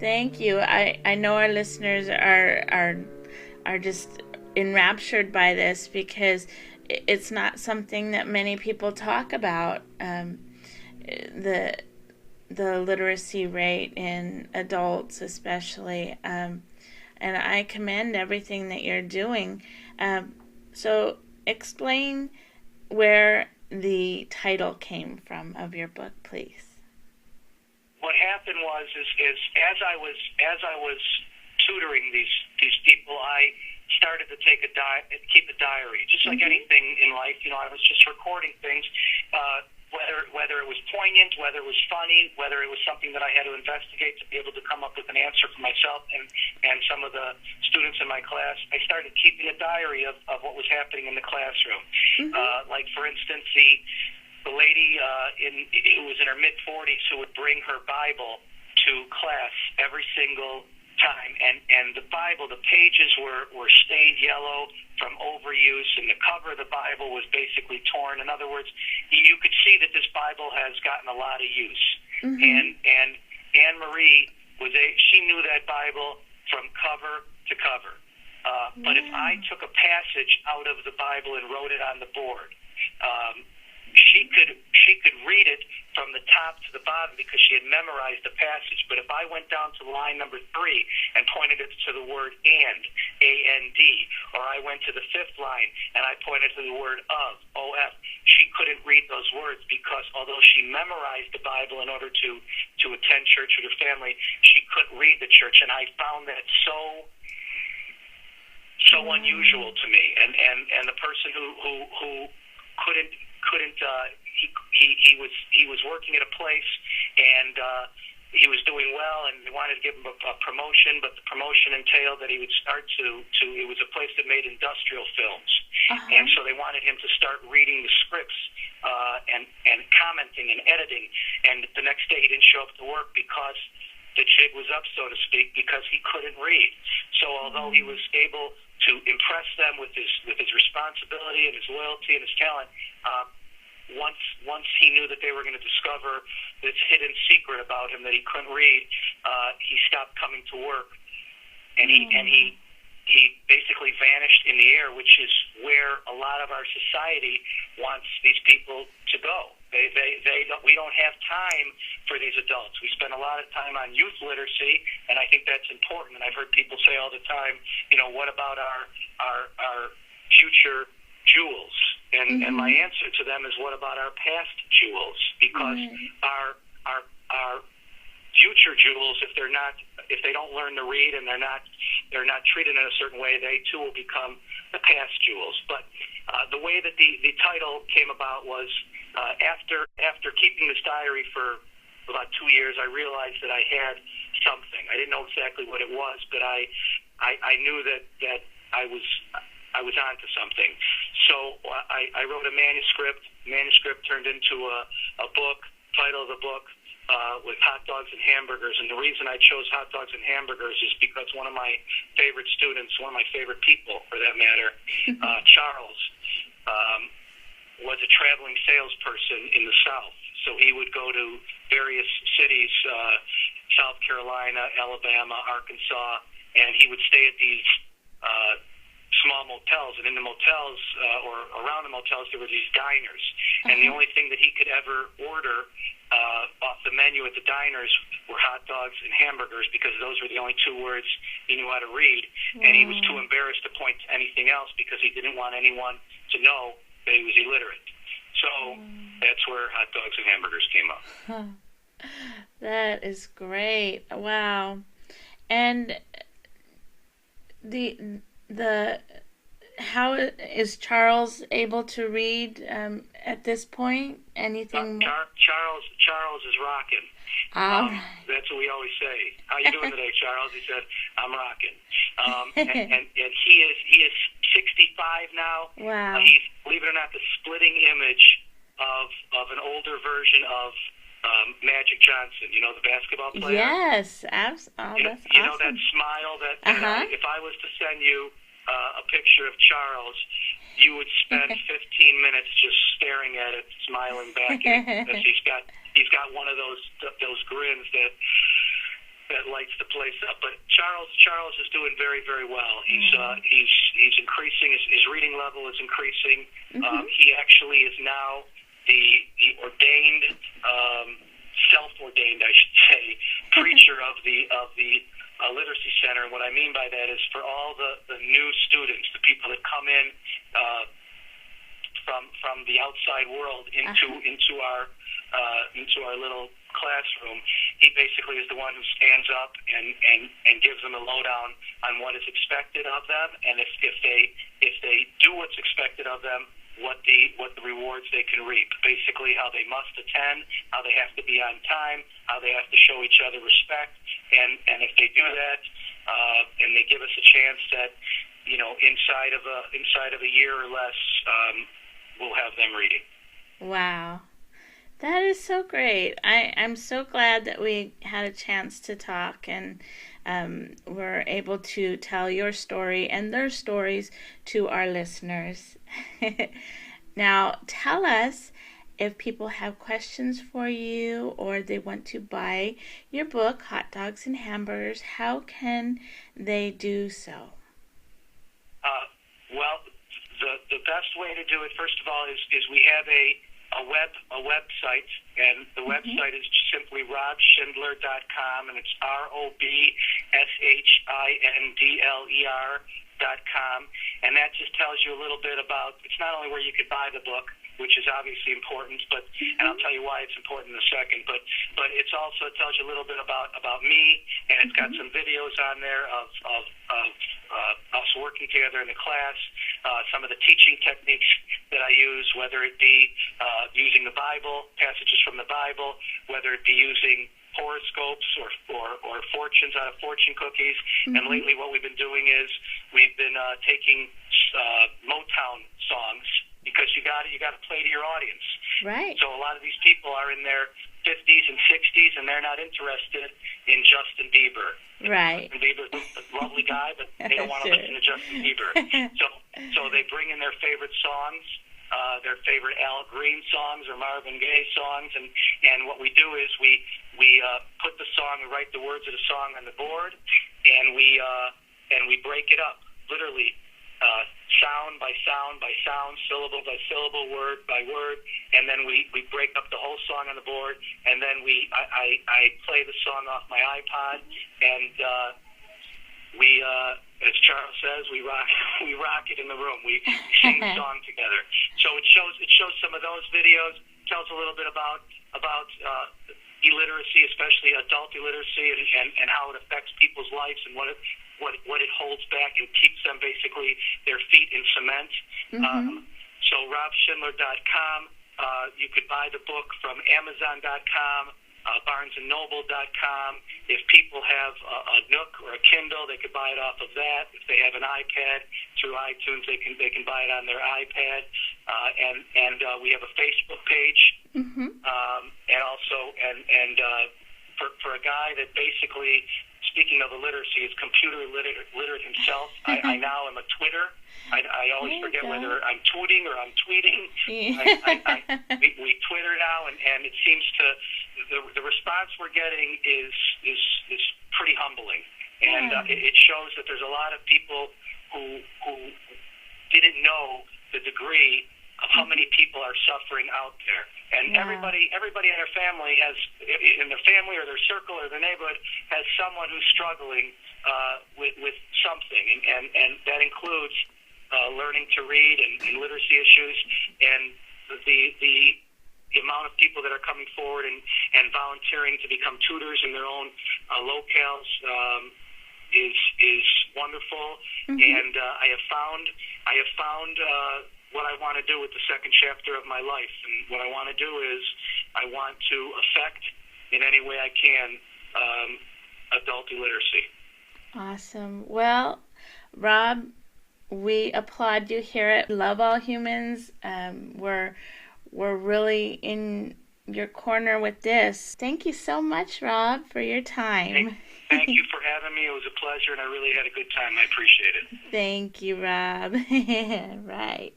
Thank you. I know our listeners are just enraptured by this because it's not something that many people talk about. The literacy rate in adults, especially, and I commend everything that you're doing. So, explain where the title came from of your book, please. What happened was is as I was tutoring these people, I started to keep a diary, just like anything in life. I was just recording things, whether it was poignant, whether it was funny, whether it was something that I had to investigate to be able to come up with an answer for myself and some of the students in my class. I started keeping a diary of what was happening in the classroom. Like, for instance, the lady who was in her mid-40s who would bring her Bible to class every single time, and the Bible, the pages were stained yellow from overuse, and the cover of the Bible was basically torn. In other words, you could see that this Bible has gotten a lot of use. And Anne Marie she knew that Bible from cover to cover. But if I took a passage out of the Bible and wrote it on the board, she could read it from the top to the bottom because she had memorized the passage. But if I went down to line number 3 and pointed it to the word and, A-N-D, or I went to the 5th line and I pointed to the word of, O-F, she couldn't read those words because although she memorized the Bible in order to attend church with her family, she couldn't read the church. And I found that so unusual to me. And the person who couldn't he was working at a place, and he was doing well, and they wanted to give him a promotion, but the promotion entailed that he would start to it was a place that made industrial films, and so they wanted him to start reading the scripts and commenting and editing, and the next day he didn't show up to work because the jig was up, so to speak, because he couldn't read. So although he was able to impress them with his responsibility and his loyalty and his talent, once he knew that they were going to discover this hidden secret about him that he couldn't read, he stopped coming to work, and he basically vanished in the air, which is where a lot of our society wants these people to go. We don't have time for these adults. We spend a lot of time on youth literacy, and I think that's important. And I've heard people say all the time, what about our future jewels? And my answer to them is, what about our past jewels? Because our future jewels, if they don't learn to read and they're not treated in a certain way, they too will become the past jewels. But the way that the title came about was after keeping this diary for about 2 years, I realized that I had something. I didn't know exactly what it was, but I knew that I was onto something. So I wrote a manuscript. Manuscript turned into a book. Title of the book with Hot Dogs and Hamburgers. And the reason I chose Hot Dogs and Hamburgers is because one of my favorite students, one of my favorite people for that matter, Charles, was a traveling salesperson in the South. So he would go to various cities, South Carolina, Alabama, Arkansas, and he would stay at these small motels, and in the motels or around the motels there were these diners, and the only thing that he could ever order off the menu at the diners were hot dogs and hamburgers, because those were the only 2 words he knew how to read, and he was too embarrassed to point to anything else because he didn't want anyone to know that he was illiterate. So that's where Hot Dogs and Hamburgers came up. That is great. Wow. And the how is Charles able to read at this point? Anything? Charles is rocking. That's what we always say. How you doing today, Charles? He said, I'm rocking. And he is 65 now. Wow. He's, believe it or not, the splitting image of an older version of Magic Johnson, the basketball player. Yes, absolutely. That's awesome. Awesome. That smile that if I was to send you a picture of Charles, you would spend 15 minutes just staring at it, smiling back at it. He's got one of those grins that that lights the place up. But Charles is doing very, very well. He's increasing. His reading level is increasing. He actually is now the ordained, self-ordained, I should say, preacher of the Literacy Center. And what I mean by that is for all the new students, the people that come in from the outside world into our little classroom, he basically is the one who stands up and gives them a lowdown on what is expected of them, and if they do what's expected of them, what the rewards they can reap. Basically, how they must attend, how they have to be on time, how they have to show each other respect, and if they do that, and they give us a chance that, you know, inside of a year or less, we'll have them reading. Wow. That is so great. I'm so glad that we had a chance to talk and were able to tell your story and their stories to our listeners. Now, tell us if people have questions for you or they want to buy your book, Hot Dogs and Hamburgers, how can they do so? Well, the best way to do it, first of all, is we have a website, and the website is simply robshindler.com, and it's ROBSHINDLER.com, and that just tells you a little bit about, it's not only where you could buy the book, which is obviously important, but and I'll tell you why it's important in a second, but it tells you a little bit about me, and it's got some videos on there of us working together in the class, some of the teaching techniques that I use, whether it be using the Bible, passages from the Bible, whether it be using horoscopes or fortunes out of fortune cookies. And lately what we've been doing is we've been taking Motown songs, because you got to play to your audience. Right. So a lot of these people are in their 50s and 60s, and they're not interested in Justin Bieber. Right. Justin Bieber's a lovely guy, but they don't want to listen to Justin Bieber. So they bring in their favorite songs, their favorite Al Green songs or Marvin Gaye songs, and what we do is we put the song, we write the words of the song on the board, and we break it up, literally, sound by sound by sound, syllable by syllable, word by word, and then we break up the whole song on the board, and then I play the song off my iPod, and as Charles says, we rock it in the room. We sing the song together. So it shows some of those videos, tells a little bit about illiteracy, especially adult illiteracy, and how it affects people's lives, and what it holds back and keeps them basically their feet in cement. So robshindler.com. You could buy the book from Amazon.com, BarnesandNoble.com. If people have a Nook or a Kindle, they could buy it off of that. If they have an iPad, through iTunes, they can buy it on their iPad. And we have a Facebook page. And also for a guy that basically, speaking of illiteracy, is computer literate himself. I now am a Twitter. I always forget whether I'm tweeting or I'm tweeting. We Twitter now, and it seems to the response we're getting is pretty humbling, and it shows that there's a lot of people who didn't know the degree of how many people are suffering out there. And everybody in their family or their circle or their neighborhood has someone who's struggling with something, and that includes learning to read and literacy issues, and the amount of people that are coming forward and volunteering to become tutors in their own locales is wonderful. And I have found what I want to do with the second chapter of my life. And what I want to do is I want to affect in any way I can adult illiteracy. Awesome. Well, Rob, we applaud you here at Love All Humans. We're really in your corner with this. Thank you so much, Rob, for your time. Thank you for having me. It was a pleasure, and I really had a good time. I appreciate it. Thank you, Rob. Right.